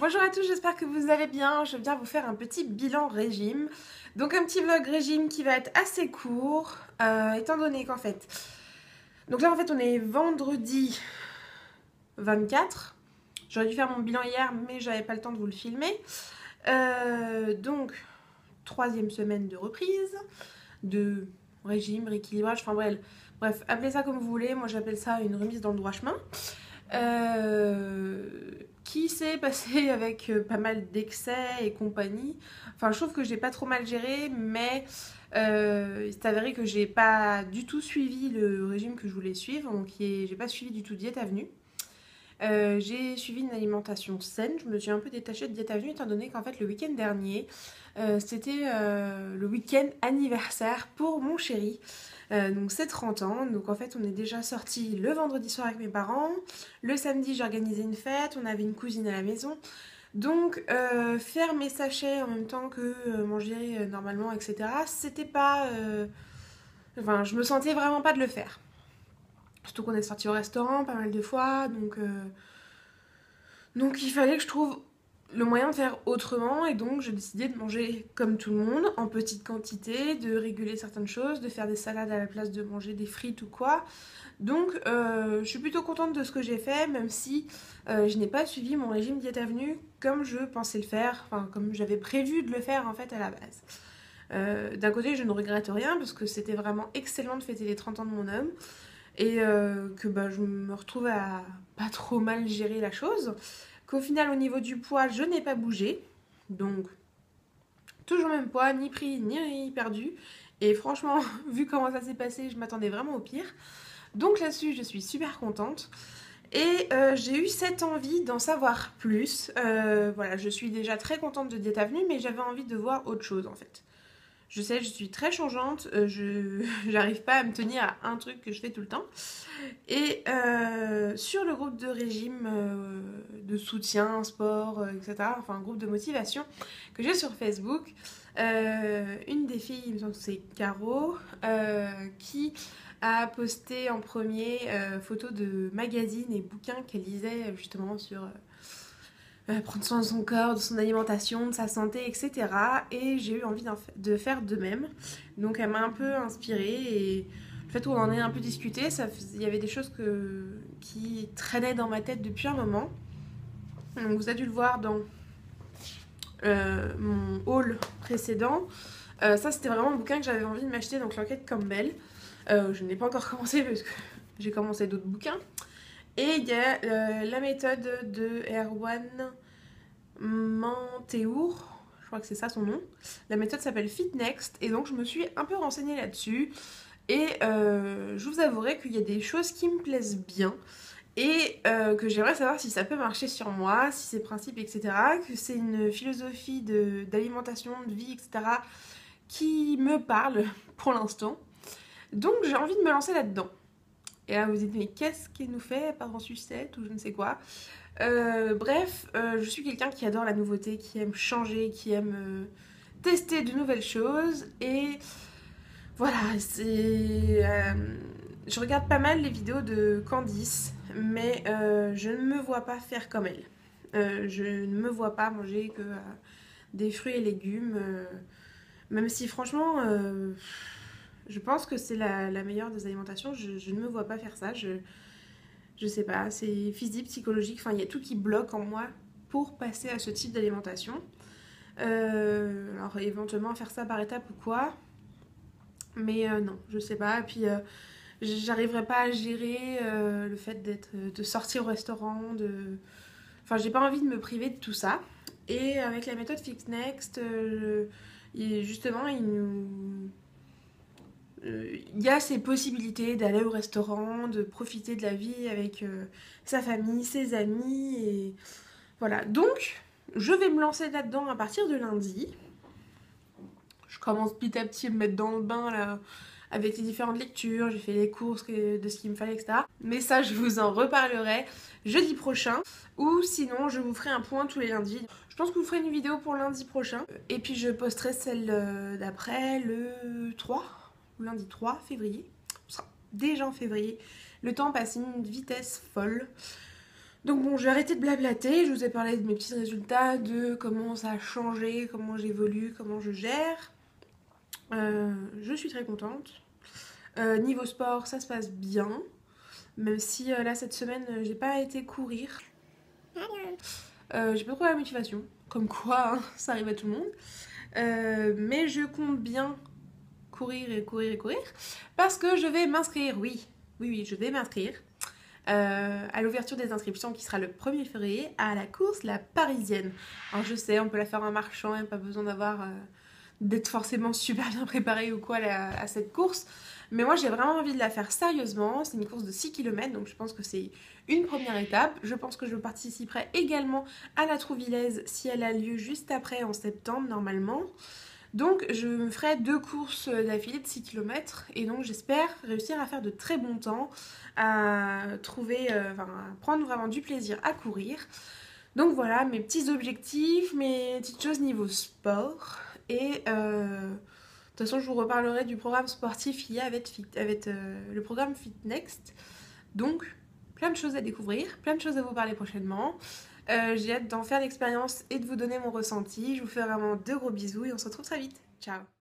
Bonjour à tous, j'espère que vous allez bien. Je viens vous faire un petit bilan régime. Donc un petit vlog régime qui va être assez court, étant donné qu'en fait... Donc là en fait on est vendredi 24. J'aurais dû faire mon bilan hier mais j'avais pas le temps de vous le filmer. Donc troisième semaine de reprise, de régime, rééquilibrage, enfin bref, appelez ça comme vous voulez. Moi j'appelle ça une remise dans le droit chemin. Qui s'est passé avec pas mal d'excès et compagnie. Enfin, je trouve que j'ai pas trop mal géré, mais il s'est avéré que j'ai pas du tout suivi le régime que je voulais suivre, donc j'ai pas suivi du tout Diète Avenue. J'ai suivi une alimentation saine, je me suis un peu détachée de Diète Avenue étant donné qu'en fait le week-end dernier, c'était le week-end anniversaire pour mon chéri. Donc c'est 30 ans, donc en fait on est déjà sortis le vendredi soir avec mes parents, le samedi j'ai organisé une fête, on avait une cousine à la maison, donc faire mes sachets en même temps que manger normalement, etc. C'était pas... Enfin, je me sentais vraiment pas de le faire. Surtout qu'on est sorti au restaurant pas mal de fois, donc il fallait que je trouve le moyen de faire autrement, et donc j'ai décidé de manger comme tout le monde, en petite quantité, de réguler certaines choses, de faire des salades à la place de manger des frites ou quoi. Donc je suis plutôt contente de ce que j'ai fait, même si je n'ai pas suivi mon régime Diète Avenue comme je pensais le faire, enfin comme j'avais prévu de le faire en fait à la base. D'un côté je ne regrette rien parce que c'était vraiment excellent de fêter les 30 ans de mon homme, et que je me retrouve à pas trop mal gérer la chose. Qu'au final au niveau du poids je n'ai pas bougé, donc toujours le même poids, ni pris ni perdu, et franchement vu comment ça s'est passé je m'attendais vraiment au pire, donc là-dessus je suis super contente. Et j'ai eu cette envie d'en savoir plus. Voilà, je suis déjà très contente de Diète Avenue, mais j'avais envie de voir autre chose en fait. Je sais, je suis très changeante, j'arrive pas à me tenir à un truc que je fais tout le temps. Et sur le groupe de régime, de soutien, sport, etc., enfin un groupe de motivation que j'ai sur Facebook, une des filles, il me semble que c'est Caro, qui a posté en premier photos de magazines et bouquins qu'elle lisait justement sur... prendre soin de son corps, de son alimentation, de sa santé, etc. Et j'ai eu envie de faire de même. Donc elle m'a un peu inspirée, et le fait qu'on en ait un peu discuté, il y avait des choses qui traînaient dans ma tête depuis un moment. Donc vous avez dû le voir dans mon haul précédent. Ça c'était vraiment un bouquin que j'avais envie de m'acheter, donc l'enquête Campbell. Je n'ai pas encore commencé parce que j'ai commencé d'autres bouquins. Et il y a la méthode de Erwan Manteour, je crois que c'est ça son nom. La méthode s'appelle Fit Next, et donc je me suis un peu renseignée là-dessus. Et je vous avouerai qu'il y a des choses qui me plaisent bien, et que j'aimerais savoir si ça peut marcher sur moi, si c'est principe, etc. Que c'est une philosophie d'alimentation, de vie, etc. qui me parle pour l'instant. Donc j'ai envie de me lancer là-dedans. Et là vous vous dites, mais qu'est-ce qu'elle nous fait, pas en sucette ou je ne sais quoi. Bref, je suis quelqu'un qui adore la nouveauté, qui aime changer, qui aime tester de nouvelles choses. Et voilà, je regarde pas mal les vidéos de Candice, mais je ne me vois pas faire comme elle. Je ne me vois pas manger que des fruits et légumes, même si franchement... je pense que c'est la meilleure des alimentations. Je ne me vois pas faire ça. Je sais pas, c'est physique, psychologique. Enfin, il y a tout qui bloque en moi pour passer à ce type d'alimentation. Alors, éventuellement, faire ça par étapes ou quoi. Mais non, je sais pas. Et puis, j'arriverai pas à gérer le fait de sortir au restaurant. Enfin, j'ai pas envie de me priver de tout ça. Et avec la méthode Fix Next, justement, il y a ces possibilités d'aller au restaurant, de profiter de la vie avec sa famille, ses amis, et voilà. Donc, je vais me lancer là-dedans à partir de lundi. Je commence petit à petit à me mettre dans le bain là, avec les différentes lectures, j'ai fait les courses de ce qu'il me fallait, etc. Mais ça, je vous en reparlerai jeudi prochain, ou sinon je vous ferai un point tous les lundis. Je pense que vous ferez une vidéo pour lundi prochain, et puis je posterai celle d'après le 3, lundi 3 février. On sera déjà en février. Le temps passe à une vitesse folle. Donc bon, j'ai arrêté de blablater, je vous ai parlé de mes petits résultats, de comment ça a changé, comment j'évolue, comment je gère. Je suis très contente. Niveau sport, ça se passe bien. Même si là, cette semaine, j'ai pas été courir. J'ai pas trop la motivation. Comme quoi, hein, ça arrive à tout le monde. Mais je compte bien courir et courir et courir. Parce que je vais m'inscrire, oui. Oui, oui, je vais m'inscrire. À l'ouverture des inscriptions qui sera le 1er février à la course La Parisienne. Alors je sais, on peut la faire en marchant, il n'y a pas besoin d'être forcément super bien préparé ou quoi à cette course. Mais moi j'ai vraiment envie de la faire sérieusement. C'est une course de 6 km, donc je pense que c'est une première étape. Je pense que je participerai également à la Trouvillaise si elle a lieu juste après en septembre normalement. Donc je me ferai 2 courses d'affilée de 6 km et donc j'espère réussir à faire de très bons temps, à prendre vraiment du plaisir à courir. Donc voilà mes petits objectifs, mes petites choses niveau sport et de toute façon je vous reparlerai du programme sportif qu'il y a avec le programme Fit Next. Donc plein de choses à découvrir, plein de choses à vous parler prochainement. J'ai hâte d'en faire l'expérience et de vous donner mon ressenti. Je vous fais vraiment de gros bisous et on se retrouve très vite. Ciao!